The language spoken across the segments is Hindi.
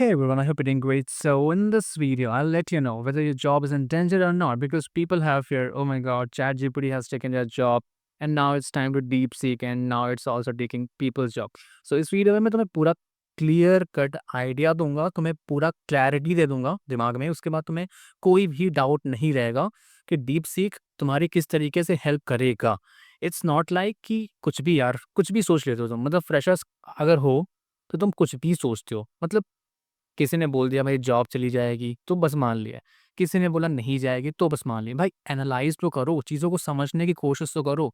Hey everyone, I hope you're doing great. So, in this video, I'll let you know whether your job is in danger or not because people have fear. Oh my god, ChatGPT has taken their job and now it's time to deep seek and now it's also taking people's job. So, इस वीडियो में मैं तुम्हें पूरा क्लियर कट आइडिया दूंगा, तुम्हें पूरा क्लैरिटी दे दूंगा दिमाग में। उसके बाद तुम्हें कोई भी डाउट नहीं रहेगा कि डीप सीक तुम्हारी किस तरीके से हेल्प करेगा। इट्स नॉट लाइक कि कुछ भी यार, कुछ भी सोच लेते हो तुम। मतलब फ्रेशर्स अगर हो तो तुम कुछ भी सोचते हो। मतलब किसी ने बोल दिया भाई जॉब चली जाएगी तो बस मान लिया, किसी ने बोला नहीं जाएगी तो बस मान लिया। भाई एनालाइज़ तो करो, चीज़ों को समझने की कोशिश तो करो।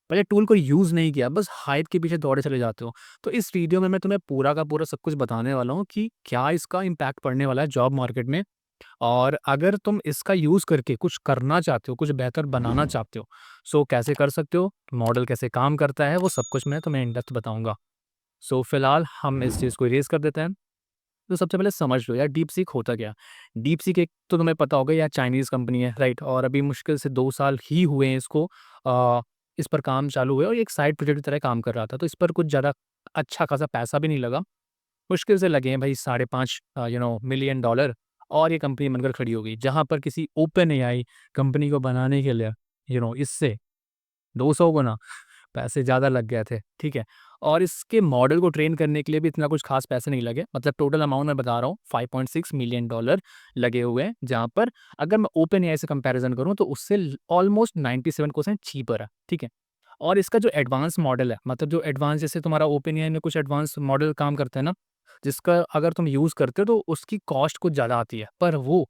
पहले टूल को यूज़ नहीं किया, बस हाइप के पीछे दौड़े चले जाते हो। तो इस वीडियो में मैं तुम्हें पूरा का पूरा सब कुछ बताने वाला हूँ कि क्या इसका इम्पैक्ट पड़ने वाला है जॉब मार्केट में, और अगर तुम इसका यूज़ करके कुछ करना चाहते हो, कुछ बेहतर बनाना चाहते हो, सो कैसे कर सकते हो, मॉडल कैसे काम करता है, वो सब कुछ मैं तुम्हें इन डेप्थ बताऊँगा। सो फिलहाल हम इस चीज़ को इरेज़ कर देते हैं। तो सबसे पहले समझ लो यार डीप सीक होता क्या है? डीप सीक एक तो तुम्हें पता होगा यार चाइनीज़ कंपनी है, राइट? और अभी मुश्किल से 2 साल ही हुए हैं इसको इस पर काम चालू हुए और ये एक साइड प्रोजेक्ट की तरह काम कर रहा था। तो इस पर कुछ ज़्यादा अच्छा खासा पैसा भी नहीं लगा। मुश्किल से लगे हैं भाई 5.5 मिलियन डॉलर और ये कंपनी बनकर खड़ी हो गई। जहाँ पर किसी ओपन एआई कंपनी को बनाने के लिए इससे 200 गुना पैसे ज़्यादा लग गए थे, ठीक है? और इसके मॉडल को ट्रेन करने के लिए भी इतना कुछ खास पैसे नहीं लगे। मतलब टोटल अमाउंट मैं बता रहा हूँ 5.6 मिलियन डॉलर लगे हुए हैं, जहाँ पर अगर मैं ओपन एआई से कंपैरिज़न करूँ तो उससे ऑलमोस्ट 97% चीपर है, ठीक है? और इसका जो एडवांस मॉडल है, मतलब जो एडवांस जैसे तुम्हारा ओपन एआई में कुछ एडवांस मॉडल काम करता है ना, जिसका अगर तुम यूज़ करते हो तो उसकी कॉस्ट कुछ ज़्यादा आती है। पर वो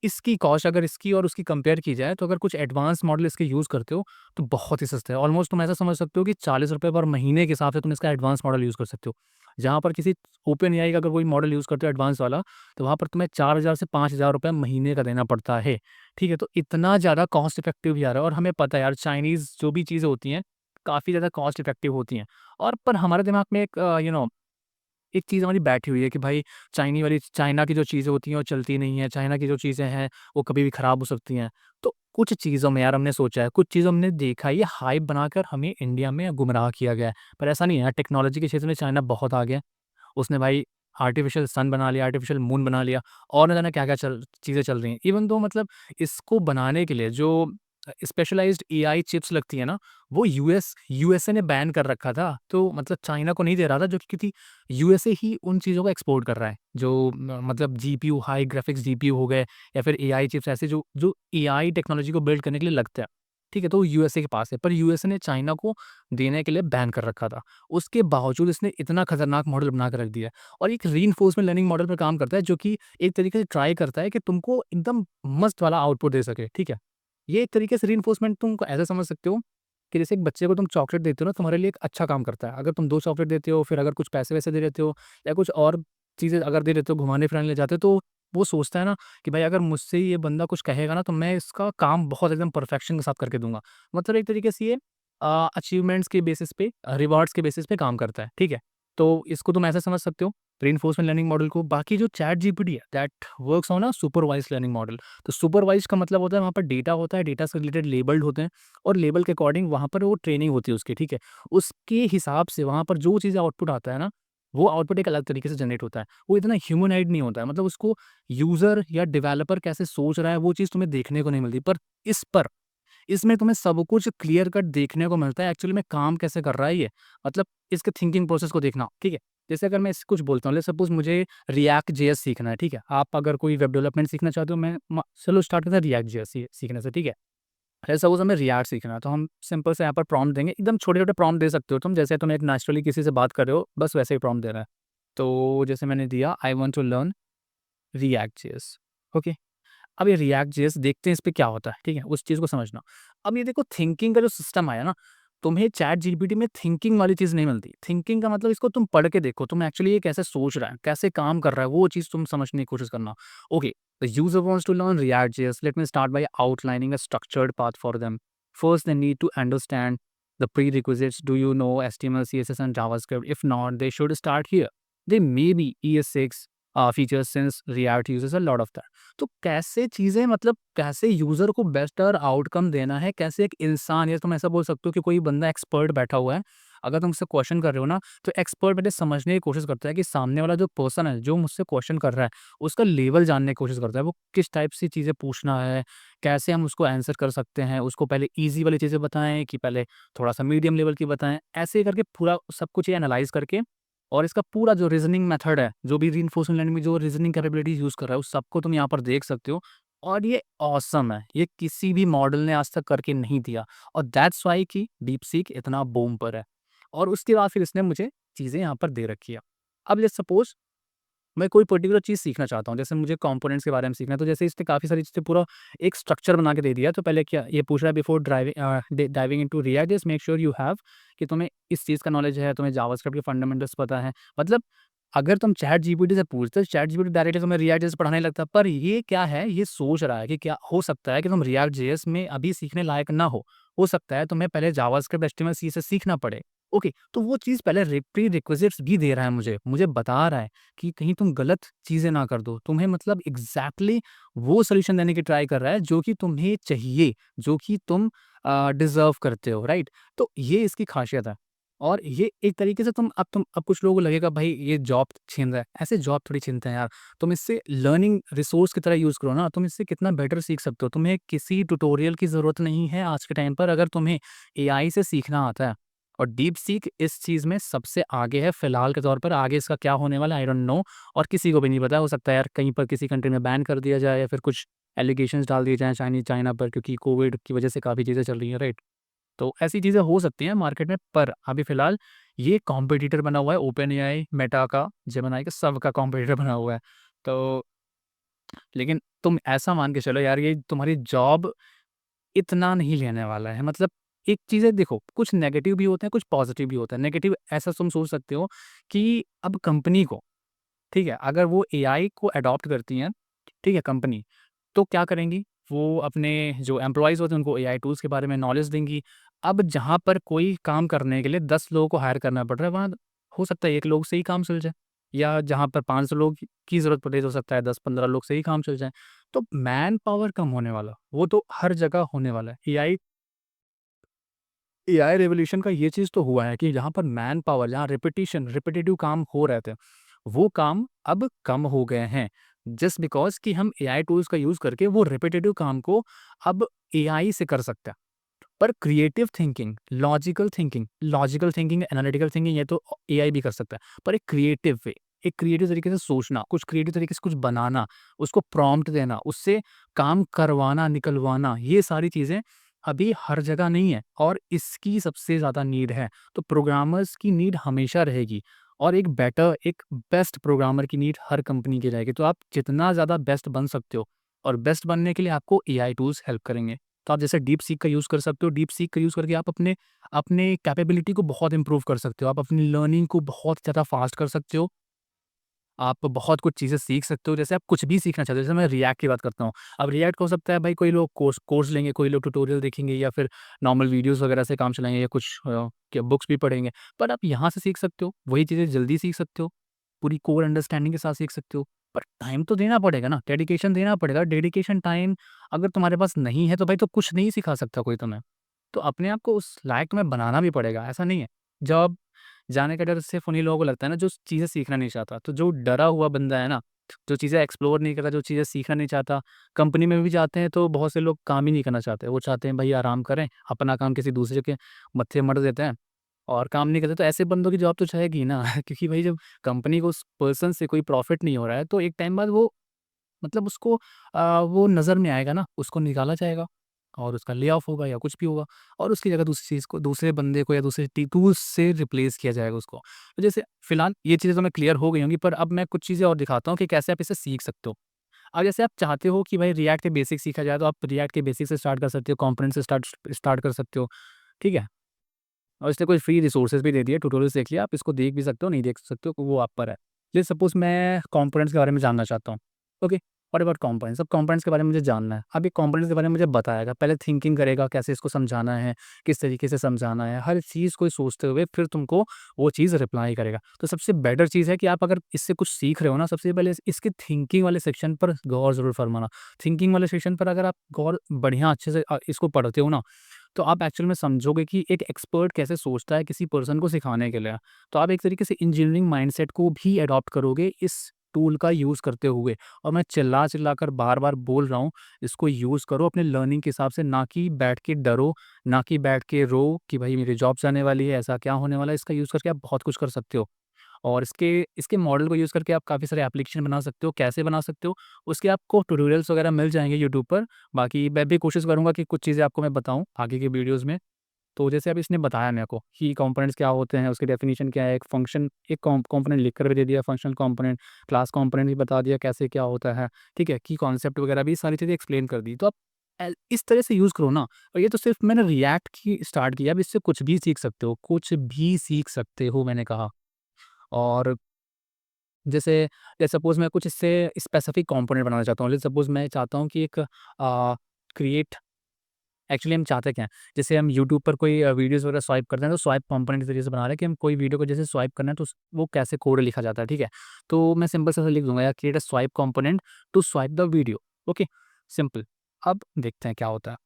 इसकी कॉस्ट अगर इसकी और उसकी कंपेयर की जाए तो अगर कुछ एडवांस मॉडल इसके यूज़ करते हो तो बहुत ही सस्ते हैं। ऑलमोस्ट तुम ऐसा समझ सकते हो कि ₹40 पर महीने के हिसाब से तुम इसका एडवांस मॉडल यूज़ कर सकते हो। जहाँ पर किसी ओपन एआई का अगर कोई मॉडल यूज़ करते हो एडवांस वाला, तो वहाँ पर तुम्हें 4000 से ₹5000 महीने का देना पड़ता है। ठीक है? तो इतना ज़्यादा कॉस्ट इफेक्टिव यार, और हमें पता है यार चाइनीज़ जो भी चीज़ें होती हैं, काफ़ी ज़्यादा कॉस्ट इफेक्टिव होती हैं। और पर हमारे दिमाग में एक एक चीज़ हमारी बैठी हुई है कि भाई चाइना की जो चीज़ें होती हैं वो चलती नहीं है, चाइना की जो चीज़ें हैं वो कभी भी खराब हो सकती हैं। तो कुछ चीज़ों में यार हमने सोचा है, कुछ चीज़ों हमने देखा है, ये हाइप बनाकर हमें इंडिया में गुमराह किया गया है। पर ऐसा नहीं है यार, टेक्नोलॉजी के क्षेत्र में चाइना बहुत आगे है। उसने भाई आर्टिफ़िशियल सन बना लिया, आर्टिफ़िशियल मून बना लिया और न जाने क्या-क्या चीज़ें चल रही हैं। इवन दो मतलब इसको बनाने के लिए जो स्पेशलाइज़्ड एआई चिप्स लगती है ना, वो यूएसए ने बैन कर रखा था। तो मतलब चाइना को नहीं दे रहा था, जो क्योंकि यूएसए ही उन चीज़ों को एक्सपोर्ट कर रहा है। जो मतलब जीपीयू, हाई ग्राफिक्स जीपीयू हो गए या फिर एआई चिप्स, ऐसे जो जो एआई टेक्नोलॉजी को बिल्ड करने के लिए लगते हैं। ठीक है? तो वो यूएसए के पास है, पर यूएसए ने चाइना को देने के लिए बैन कर रखा था। उसके बावजूद इसने इतना खतरनाक मॉडल बना के रख दिया है और एक रीइंफोर्समेंट लर्निंग मॉडल पर काम करता है, जो कि एक तरीके से ट्राई करता है कि तुमको एकदम मस्त वाला आउटपुट दे सके, ठीक है? ये एक तरीके से रीइंफोर्समेंट तुम ऐसा समझ सकते हो कि जैसे एक बच्चे को तुम चॉकलेट देते हो ना, तुम्हारे लिए एक अच्छा काम करता है। अगर तुम 2 चॉकलेट देते हो, फिर अगर कुछ पैसे-वैसे दे देते हो या कुछ और चीज़ें अगर दे देते हो, घुमाने-फिराने ले जाते हो, तो वो सोचता है ना कि भाई अगर मुझसे ये बंदा कुछ कहेगा ना, तो मैं इसका काम बहुत एकदम परफेक्शन के साथ करके दूँगा। मतलब एक तरीके से ये अचीवमेंट्स के बेसिस पे, रिवार्ड्स के बेसिस पे काम करता है, ठीक है? तो इसको तुम ऐसा समझ सकते हो, रीइंफोर्समेंट लर्निंग मॉडल को। बाकी जो चैट जीपीटी है, that works on a supervised learning model. तो सुपरवाइज़ का मतलब होता है वहाँ पर डेटा होता है, डेटा से रिलेटेड लेबल्ड होते हैं और लेबल के अकॉर्डिंग वहाँ पर वो ट्रेनिंग होती है उसकी, ठीक है? उसके हिसाब से वहाँ पर जो चीज़ें आउटपुट आता है ना, वो आउटपुट एक अलग तरीके से जनरेट होता है। वो इतना ह्यूमनॉइड नहीं होता है, मतलब उसको यूज़र या डेवलपर कैसे सोच रहा है, वो चीज़ तुम्हें देखने को नहीं मिलती। पर इसमें तुम्हें सब कुछ क्लियर कट देखने को मिलता है, एक्चुअली में काम कैसे कर रहा है ये। मतलब इसके थिंकिंग प्रोसेस को देखना, ठीक है? जैसे अगर मैं इस कुछ बोलता हूँ, लेट्स सपोज़ मुझे रिएक्ट जेएस सीखना है, ठीक है? आप अगर कोई वेब डेवलपमेंट सीखना चाहते हो, मैं म चलो स्टार्ट करते हैं रिएक्ट जेएस सीखने से, ठीक है? लेट्स सपोज़ हमें रिएक्ट सीखना है, तो हम सिंपल से यहाँ पर प्रॉम्प्ट देंगे, एकदम छोटे-छोटे प्रॉम्प्ट दे सकते हो तुम, जैसे तुम एक नेचुरली किसी से बात कर रहे हो, बस वैसे ही प्रॉम्प्ट देना है। तो जैसे मैंने दिया, I want to learn React JS, okay? अब ये रिएक्ट जेएस देखते हैं इस पे क्या होता है, ठीक है? उस चीज़ को समझना। अब ये देखो, थिंकिंग का जो सिस्टम आया ना, तुम्हें चैट जीपीटी में थिंकिंग वाली चीज़ नहीं मिलती। थिंकिंग का मतलब इसको तुम पढ़ के देखो, तुम एक्चुअली ये कैसे सोच रहा है, कैसे काम कर रहा है, वो चीज़ तुम समझने की कोशिश करना। Okay, the user wants to learn React JS, let me start by outlining a structured path for them. First they need to understand the prerequisites. Do you know HTML, CSS, and JavaScript? If not, they should start here. They may be ES6 features since React uses a lot of that. तो कैसे चीज़ें, मतलब कैसे यूज़र को बेटर आउटकम देना है, कैसे एक इंसान, या तुम ऐसा बोल सकते हो कि कोई बंदा एक्सपर्ट बैठा हुआ है, अगर तुम उससे क्वेश्चन कर रहे हो ना, तो एक्सपर्ट पहले समझने की कोशिश करता है कि सामने वाला जो पर्सन है, जो मुझसे क्वेश्चन कर रहा है, उसका लेवल जानने की कोशिश करता है। वो किस टाइप से चीज़ें पूछना है, कैसे हम उसको आंसर कर सकते हैं, उसको पहले ईज़ी वाली चीज़ें बताएँ कि पहले थोड़ा-सा मीडियम लेवल की बताएँ। ऐसे करके पूरा सब कुछ ये एनालाइज़ करके और इसका पूरा जो रीज़निंग मेथड है, जो भी रिइंफोर्समेंट लर्निंग में जो रीज़निंग कैपेबिलिटीज़ यूज़ कर रहा है, उस सबको तुम यहाँ पर देख सकते हो और ये ऑसम है। ये किसी भी मॉडल ने आज तक करके नहीं दिया और दैट्स व्हाई कि डीपसीक इतना बूम पर है। और उसके बाद फिर इसने मुझे चीज़ें यहाँ पर दे रखी है। अब लेट्स सपोज़ मैं कोई पर्टिकुलर चीज़ सीखना चाहता हूँ, जैसे मुझे कंपोनेंट्स के बारे में सीखना है, तो जैसे इसने काफ़ी सारी चीज़ें पूरा एक स्ट्रक्चर बना के दे दिया है। तो पहले क्या ये पूछ रहा है before diving into react just make sure you have कि तुम्हें इस चीज़ का नॉलेज है, तुम्हें जावास्क्रिप्ट के फंडामेंटल्स पता है। मतलब अगर तुम चैट जीपीटी से पूछते, चैट जीपीटी डायरेक्टली तुम्हें रिएक्ट जेएस पढ़ाने लगता। पर ये क्या है, ये सोच रहा है कि क्या हो सकता है कि तुम रिएक्ट जेएस में अभी सीखने लायक ना हो। हो सकता है तुम्हें पहले जावास्क्रिप्ट, एचटीएमएल, सीएसएस सीखना पड़े। ओके, तो वो चीज़ पहले प्री रिक्विजिट्स भी दे रहा है मुझे। मुझे बता रहा है कि कहीं तुम गलत चीज़ें ना कर दो। तुम्हें मतलब एग्ज़ैक्टली वो सॉल्यूशन देने की ट्राई कर रहा है जो कि तुम्हें चाहिए, जो कि तुम डिज़र्व करते हो, राइट? तो ये इसकी ख़ासियत है। और ये एक तरीके से तुम अब कुछ लोगों को लगेगा भाई ये जॉब छीन रहा है। ऐसे जॉब थोड़ी छीनते हैं यार। तुम इससे लर्निंग रिसोर्स की तरह यूज़ करो ना, तुम इससे कितना बेटर सीख सकते हो। तुम्हें किसी ट्यूटोरियल की ज़रूरत नहीं है आज के टाइम पर अगर तुम्हें एआई से सीखना आता है। और डीपसीक इस चीज़ में सबसे आगे है फ़िलहाल के तौर पर। आगे इसका क्या होने वाला है आई डोंट नो और किसी को भी नहीं पता। हो सकता है यार कहीं पर किसी कंट्री में बैन कर दिया जाए या फिर कुछ एलिगेशंस डाल दिए जाएँ चाइना पर क्योंकि कोविड की वजह से काफ़ी चीज़ें चल रही हैं, राइट? तो ऐसी चीज़ें हो सकती हैं मार्केट में पर अभी फ़िलहाल ये कॉम्पिटिटर बना हुआ है ओपन एआई, मेटा का, जेमिनी का, सबका कॉम्पिटिटर बना हुआ है। तो लेकिन तुम ऐसा मान के चलो यार ये तुम्हारी जॉब इतना नहीं लेने वाला है। मतलब एक चीज़ें देखो, कुछ नेगेटिव भी होते हैं, कुछ पॉज़िटिव भी होता है। नेगेटिव ऐसा तुम सोच सकते हो कि अब कंपनी को, ठीक है, अगर वो एआई को अडॉप्ट करती हैं, ठीक है, कंपनी, तो क्या करेंगी? वो अपने जो एम्प्लॉइज़ होते हैं, उनको एआई टूल्स के बारे में नॉलेज देंगी। अब जहाँ पर कोई काम करने के लिए 10 लोगों को हायर करना पड़ रहा है, वहाँ हो सकता है 1 लोग से ही काम चल जाए या जहाँ पर 500 लोग की ज़रूरत पड़े, तो हो सकता है 10-15 लोग से ही काम चल जाए। तो मैन पावर कम होने वाला, वो तो हर जगह होने वाला है। एआई रिवॉल्यूशन का ये चीज़ तो हुआ है कि जहाँ पर मैन पावर, जहाँ रिपिटेटिव काम हो रहे थे, वो काम अब कम हो गए हैं। जस्ट बिकॉज़ कि हम एआई टूल्स का यूज़ करके वो रिपिटेटिव काम को अब एआई से कर सकते हैं। पर लॉजिकल थिंकिंग, एनालिटिकल थिंकिंग ये तो एआई भी कर सकता है। पर एक क्रिएटिव वे, एक क्रिएटिव तरीके से सोचना, कुछ क्रिएटिव तरीके से कुछ बनाना, उसको प्रॉम्प्ट देना, उससे काम करवाना, निकलवाना, ये सारी चीज़ें अभी हर जगह नहीं है और इसकी सबसे ज़्यादा नीड है। तो प्रोग्रामर्स की नीड हमेशा रहेगी और एक बेस्ट प्रोग्रामर की नीड हर कंपनी की रहेगी। तो आप जितना ज़्यादा बेस्ट बन सकते हो और बेस्ट बनने के लिए आपको एआई टूल्स हेल्प करेंगे। तो आप जैसे डीपसीक का यूज़ कर सकते हो। डीपसीक का यूज़ करके आप अपने अपने कैपेबिलिटी को बहुत इम्प्रूव कर सकते हो। आप अपनी लर्निंग को बहुत ज़्यादा फ़ास्ट कर सकते हो। आप बहुत कुछ चीज़ें सीख सकते हो। जैसे आप कुछ भी सीखना चाहते हो, जैसे मैं रिएक्ट की बात करता हूँ। अब रिएक्ट हो सकता है भाई कोई लोग कोर्स कोर्स लेंगे, कोई लोग ट्यूटोरियल देखेंगे या फिर नॉर्मल वीडियोज़ वगैरह से काम चलाएँगे या कुछ क्या बुक्स भी पढ़ेंगे। पर आप यहाँ से सीख सकते हो, वही चीज़ें जल्दी सीख सकते हो, पूरी कोर अंडरस्टैंडिंग के साथ सीख सकते हो। पर टाइम तो देना पड़ेगा ना, डेडिकेशन देना पड़ेगा। डेडिकेशन टाइम अगर तुम्हारे पास नहीं है तो भाई तो कुछ नहीं सिखा सकता कोई तुम्हें। तो अपने आप को उस लायक तुम्हें बनाना भी पड़ेगा, ऐसा नहीं है। जॉब जाने का डर सिर्फ़ उन्हीं लोगों को लगता है ना जो चीज़ें सीखना नहीं चाहता। तो जो डरा हुआ बंदा है ना, जो चीज़ें एक्सप्लोर नहीं कर रहा, जो चीज़ें सीखना नहीं चाहता, कंपनी में भी जाते हैं तो बहुत से लोग काम ही नहीं करना चाहते। वो चाहते हैं भई आराम करें, अपना काम किसी दूसरे के मत्थे मढ़ देते हैं और काम नहीं करते। तो ऐसे बंदों की जॉब तो जाएगी ना क्योंकि भई जब कंपनी को उस पर्सन से कोई प्रॉफ़िट नहीं हो रहा है तो एक टाइम बाद वो मतलब उसको वो नज़र में आएगा ना, उसको निकाला जाएगा और उसका ले ऑफ होगा या कुछ भी होगा और उसकी जगह दूसरी चीज़ को दूसरे बंदे को या दूसरे टी टूल्स से रिप्लेस किया जाएगा उसको। तो जैसे फिलहाल ये चीज़ें तो मैं क्लियर हो गई होंगी पर अब मैं कुछ चीज़ें और दिखाता हूँ कि कैसे आप इसे सीख सकते हो। अब जैसे आप चाहते हो कि भाई रिएक्ट के बेसिक सीखा जाए तो आप रिएक्ट के बेसिक से स्टार्ट कर सकते हो, कंपोनेंट से स्टार्ट कर सकते हो, ठीक है? और इसने कुछ फ्री रिसोर्सेज़ भी दे दिए, ट्यूटोरियल्स देख लिया, आप इसको देख भी सकते हो, नहीं देख सकते हो, वो आप पर है। जैसे सपोज़ मैं कंपोनेंट्स के बारे में जानना चाहता हूँ, ओके, व्हाट अबाउट कंपोनेंट्स? अब कंपोनेंट्स के बारे में मुझे जानना है। अब ये कंपोनेंट्स के बारे में मुझे बताएगा, पहले थिंकिंग करेगा, कैसे इसको समझाना है, किस तरीके से समझाना है, हर चीज़ को सोचते हुए फिर तुमको वो चीज़ रिप्लाई करेगा। तो सबसे बेटर चीज़ है कि आप अगर इससे कुछ सीख रहे हो ना, सबसे पहले इसके थिंकिंग वाले सेक्शन पर गौर ज़रूर फरमाना। थिंकिंग वाले सेक्शन पर अगर आप गौर बढ़िया अच्छे से इसको पढ़ते हो ना तो आप एक्चुअल में समझोगे कि एक एक्सपर्ट कैसे सोचता है किसी पर्सन को सिखाने के लिए। तो आप एक तरीके से इंजीनियरिंग माइंडसेट को भी अडॉप्ट करोगे इस टूल का यूज़ करते हुए। और मैं चिल्ला-चिल्ला कर बार-बार बोल रहा हूँ, इसको यूज़ करो अपने लर्निंग के हिसाब से, ना कि बैठ के डरो, ना कि बैठ के रो कि भाई मेरी जॉब जाने वाली है, ऐसा क्या होने वाला है। इसका यूज़ करके आप बहुत कुछ कर सकते हो। और इसके इसके मॉडल को यूज़ करके आप काफ़ी सारे एप्लीकेशन बना सकते हो। कैसे बना सकते हो, उसके आपको ट्यूटोरियल्स वगैरह मिल जाएँगे यूट्यूब पर। बाकी मैं भी कोशिश करूँगा कि कुछ चीज़ें आपको मैं बताऊँ आगे की वीडियोज़ में। तो जैसे अब इसने बताया मेरे को कि कंपोनेंट्स क्या होते हैं, उसकी डेफिनिशन क्या है, एक फंक्शन, एक कंपोनेंट लिख कर भी दे दिया, फंक्शनल कंपोनेंट, क्लास कंपोनेंट भी बता दिया कैसे क्या होता है, ठीक है? की कॉन्सेप्ट वगैरह भी सारी चीज़ें एक्सप्लेन कर दी। तो आप इस तरह से यूज़ करो ना। और ये तो सिर्फ मैंने रिएक्ट की स्टार्ट किया, अब इससे कुछ भी सीख सकते हो, कुछ भी सीख सकते हो मैंने कहा। और जैसे जैसे सपोज़ मैं कुछ इससे स्पेसिफिक कंपोनेंट बनाना चाहता हूँ। लेट्स सपोज़ मैं चाहता हूँ कि एक क्रिएट एक्चुअली हम चाहते क्या हैं? जैसे हम यूट्यूब पर कोई वीडियोज़ वगैरह स्वाइप करते हैं, तो स्वाइप कंपोनेंट के ज़रिए से बना रहे हैं कि हम कोई वीडियो को जैसे स्वाइप करना है, तो वो कैसे कोड लिखा जाता है, ठीक है? तो मैं सिंपल सा लिख दूँगा यार, create a swipe component to swipe the video. Okay, simple. अब देखते हैं क्या होता है।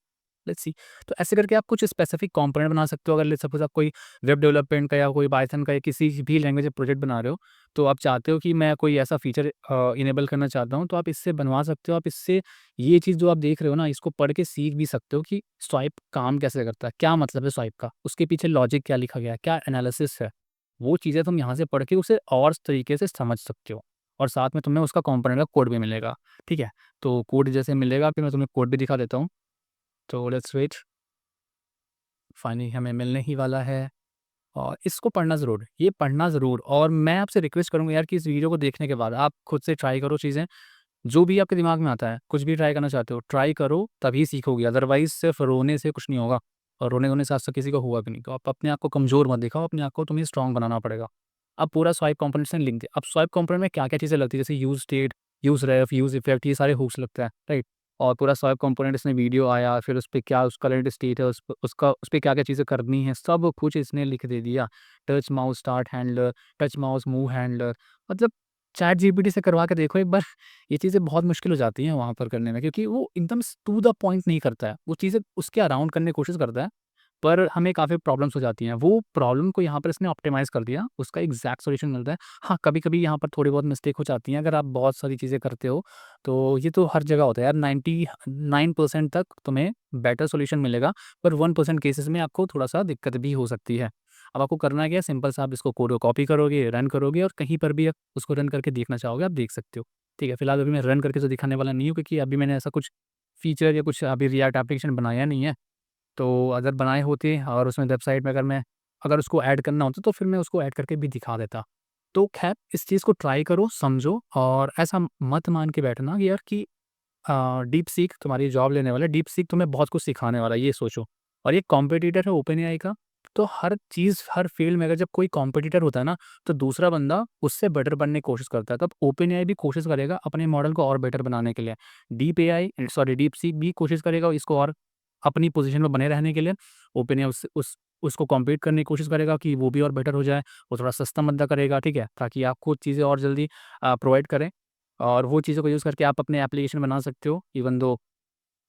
Let's see. तो ऐसे करके आप कुछ स्पेसिफिक कंपोनेंट बना सकते हो। अगर लेट्स सपोज़ आप कोई वेब डेवलपमेंट का या कोई पाइथन का या किसी भी लैंग्वेज का प्रोजेक्ट बना रहे हो, तो आप चाहते हो कि मैं कोई ऐसा फीचर इनेबल करना चाहता हूँ, तो आप इससे बनवा सकते हो। आप इससे ये चीज़ जो आप देख रहे हो ना, इसको पढ़ के सीख भी सकते हो कि स्वाइप काम कैसे करता है, क्या मतलब है स्वाइप का, उसके पीछे लॉजिक क्या लिखा गया है, क्या एनालिसिस है। वो चीज़ें तुम यहाँ से पढ़ के उसे और तरीके से समझ सकते हो, और साथ में तुम्हें उसका कंपोनेंट का कोड भी मिलेगा, ठीक है? तो कोड जैसे मिलेगा, फिर मैं तुम्हें कोड भी दिखा देता हूँ। तो लेट्स वेट। फाइनली हमें मिलने ही वाला है, और इसको पढ़ना ज़रूर, ये पढ़ना ज़रूर। और मैं आपसे रिक्वेस्ट करूँगा यार कि इस वीडियो को देखने के बाद आप खुद से ट्राई करो चीज़ें, जो भी आपके दिमाग में आता है, कुछ भी ट्राई करना चाहते हो, ट्राई करो तभी सीखोगे, अदरवाइज़ सिर्फ़ रोने से कुछ नहीं होगा, और रोने-धोने से आज तक किसी को हुआ भी नहीं। तो आप अपने आप को कमज़ोर मत दिखाओ, अपने आप को तुम्हें स्ट्रॉन्ग बनाना पड़ेगा। अब पूरा स्वाइप कंपोनेंट्स ने लिख दिया। अब स्वाइप कंपोनेंट में क्या-क्या चीज़ें लगती है, जैसे यूज़ स्टेट, यूज़ रेफ, यूज़ इफेक्ट, ये सारे हुक्स लगता है, राइट? और पूरा स्वाइप कंपोनेंट इसमें वीडियो आया, फिर उसपे क्या उसका करंट स्टेट है, उसपे क्या-क्या चीज़ें करनी है, सब कुछ इसने लिख दे दिया। Touch mouse start handler, touch mouse move handler, मतलब चैट जीपीटी से करवा के देखो एक बार। ये चीज़ें बहुत मुश्किल हो जाती हैं वहाँ पर करने में, क्योंकि वो एकदम टू द पॉइंट नहीं करता है। वो चीज़ें उसके अराउंड करने की कोशिश करता है, पर हमें काफ़ी प्रॉब्लम्स हो जाती हैं। वो प्रॉब्लम को यहाँ पर इसने ऑप्टिमाइज़ कर दिया, उसका एग्ज़ैक्ट सॉल्यूशन मिलता है। हाँ, कभी-कभी यहाँ पर थोड़ी बहुत मिस्टेक हो जाती हैं, अगर आप बहुत सारी चीज़ें करते हो, तो ये तो हर जगह होता है यार। 99% तक तुम्हें बेटर सॉल्यूशन मिलेगा, पर 1% केसेज़ में आपको थोड़ा-सा दिक्कत भी हो सकती है। अब आपको करना क्या है, सिंपल सा आप इसको कोड को कॉपी करोगे, रन करोगे, और कहीं पर भी आप उसको रन करके देखना चाहोगे, आप देख सकते हो। ठीक है, फिलहाल अभी मैं रन करके तो दिखाने वाला नहीं हूँ, क्योंकि अभी मैंने ऐसा कुछ फीचर या कुछ अभी रिएक्ट एप्लीकेशन बनाया नहीं है। तो अगर बनाए होते और उसमें वेबसाइट में अगर उसको ऐड करना होता, तो फिर मैं उसको ऐड करके भी दिखा देता। तो ख़ैर, इस चीज़ को ट्राई करो, समझो, और ऐसा मत मान के बैठना कि यार कि डीप सीक तुम्हारी जॉब लेने वाला है, डीप सीक तुम्हें बहुत कुछ सिखाने वाला है, ये सोचो। और ये कॉम्पिटिटर है ओपन एआई का, तो हर चीज़, हर फ़ील्ड में अगर जब कोई कॉम्पिटिटर होता है ना, तो दूसरा बंदा उससे बेटर बनने की कोशिश करता है। तब ओपन एआई भी कोशिश करेगा अपने मॉडल को और बेटर बनाने के लिए। डीप सीक भी कोशिश करेगा इसको और अपनी पोज़ीशन में बने रहने के लिए। ओपन एआई उसको कॉम्पीट करने की कोशिश करेगा कि वो भी और बेटर हो जाए। वो थोड़ा सस्ता मद्दा करेगा, ठीक है? ताकि आपको चीज़ें और जल्दी प्रोवाइड करें। और वो चीज़ों को यूज़ करके आप अपने एप्लीकेशन बना सकते हो, इवन दो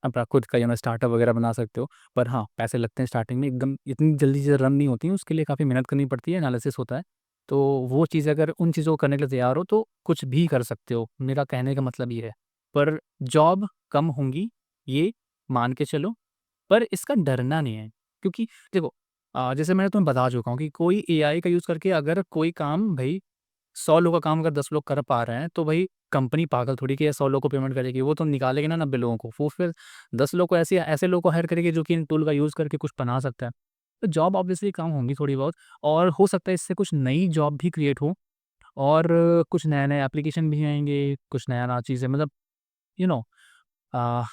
अपना खुद का स्टार्टअप वगैरह बना सकते हो। पर हाँ, पैसे लगते हैं स्टार्टिंग में, एकदम इतनी जल्दी चीज़ें रन नहीं होती हैं, उसके लिए काफ़ी मेहनत करनी पड़ती है, एनालिसिस होता है। तो वो चीज़, अगर उन चीज़ों को करने के लिए तैयार हो, तो कुछ भी कर सकते हो, मेरा कहने का मतलब ये है। पर जॉब कम होंगी, ये मान के चलो, पर इसका डरना नहीं है, क्योंकि देखो जैसे मैंने तुम्हें बता चुका हूँ कि कोई एआई का यूज़ करके अगर कोई काम भई 100 लोगों का काम अगर 10 लोग कर पा रहे हैं, तो भई कंपनी पागल थोड़ी कि ये 100 लोगों को पेमेंट करेगी। वो तो निकालेगी ना 90 लोगों को। वो फिर 10 लोग को ऐसे लोगों को हायर करेगी जो कि इन टूल का यूज़ करके कुछ बना सकता है। तो जॉब ऑब्वियसली कम होंगी थोड़ी बहुत, और हो सकता है इससे कुछ नई जॉब भी क्रिएट हो, और कुछ नए-नए एप्लीकेशन भी आएँगे, कुछ नया-नया चीज़ें, मतलब यू नो अ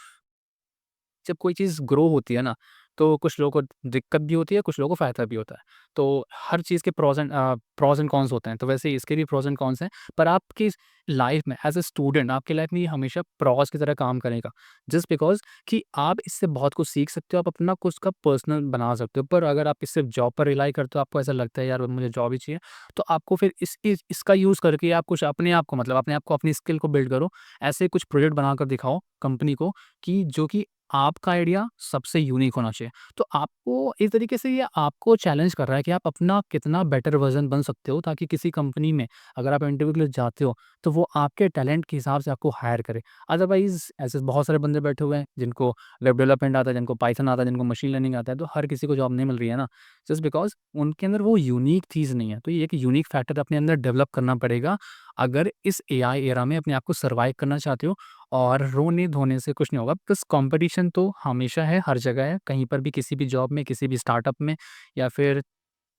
जब कोई चीज़ ग्रो होती है ना, तो कुछ लोगों को दिक्कत भी होती है, कुछ लोगों को फ़ायदा भी होता है। तो हर चीज़ के प्रोज़ एंड कॉन्स होते हैं, तो वैसे ही इसके भी प्रोज़ एंड कॉन्स हैं। पर आपकी लाइफ़ में एज़ अ स्टूडेंट, आपकी लाइफ़ में ये हमेशा प्रोज़ की तरह काम करेगा। जस्ट बिकॉज़ कि आप इससे बहुत कुछ सीख सकते हो, आप अपना कुछ का पर्सनल बना सकते हो। पर अगर आप इस सिर्फ़ जॉब पर रिलाई करते हो, आपको ऐसा लगता है यार मुझे जॉब ही चाहिए, तो आपको फिर इसका यूज़ करके आप कुछ अपने आप को, मतलब अपने आप को, अपनी स्किल को बिल्ड करो। ऐसे कुछ प्रोजेक्ट बनाकर दिखाओ कंपनी को, कि जो कि आपका आइडिया सबसे यूनिक होना चाहिए। तो आपको इस तरीके से ये आपको चैलेंज कर रहा है कि आप अपना कितना बेटर वर्ज़न बन सकते हो, ताकि किसी कंपनी में अगर आप इंटरव्यू के लिए जाते हो, तो वो आपके टैलेंट के हिसाब से आपको हायर करे। अदरवाइज़ ऐसे बहुत सारे बंदे बैठे हुए हैं, जिनको वेब डेवलपमेंट आता है, जिनको पाइथन आता है, जिनको मशीन लर्निंग आता है, तो हर किसी को जॉब नहीं मिल रही है ना, जस्ट बिकॉज़ उनके अंदर वो यूनिक चीज़ नहीं है। तो ये एक यूनिक फैक्टर अपने अंदर डेवलप करना पड़ेगा, अगर इस एआई एरा में अपने आप को सर्वाइव करना चाहते हो। और रोने-धोने से कुछ नहीं होगा, बिकॉज़ कॉम्पिटिशन तो हमेशा है, हर जगह है, कहीं पर भी, किसी भी जॉब में, किसी भी स्टार्टअप में, या फिर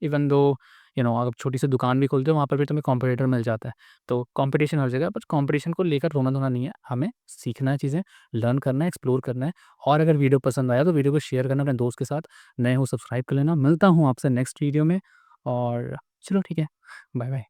इवन दो आप छोटी-सी दुकान भी खोलते हो, वहाँ पर भी तुम्हें कॉम्पिटिटर मिल जाता है। तो कॉम्पिटिशन हर जगह है, बट कॉम्पिटिशन को लेकर रोना-धोना नहीं है, हमें सीखना है चीज़ें, लर्न करना है, एक्सप्लोर करना है। और अगर वीडियो पसंद आया तो वीडियो को शेयर करना अपने दोस्त के साथ, नए हो सब्सक्राइब कर लेना। मिलता हूँ आपसे नेक्स्ट वीडियो में, और चलो ठीक है, बाय-बाय।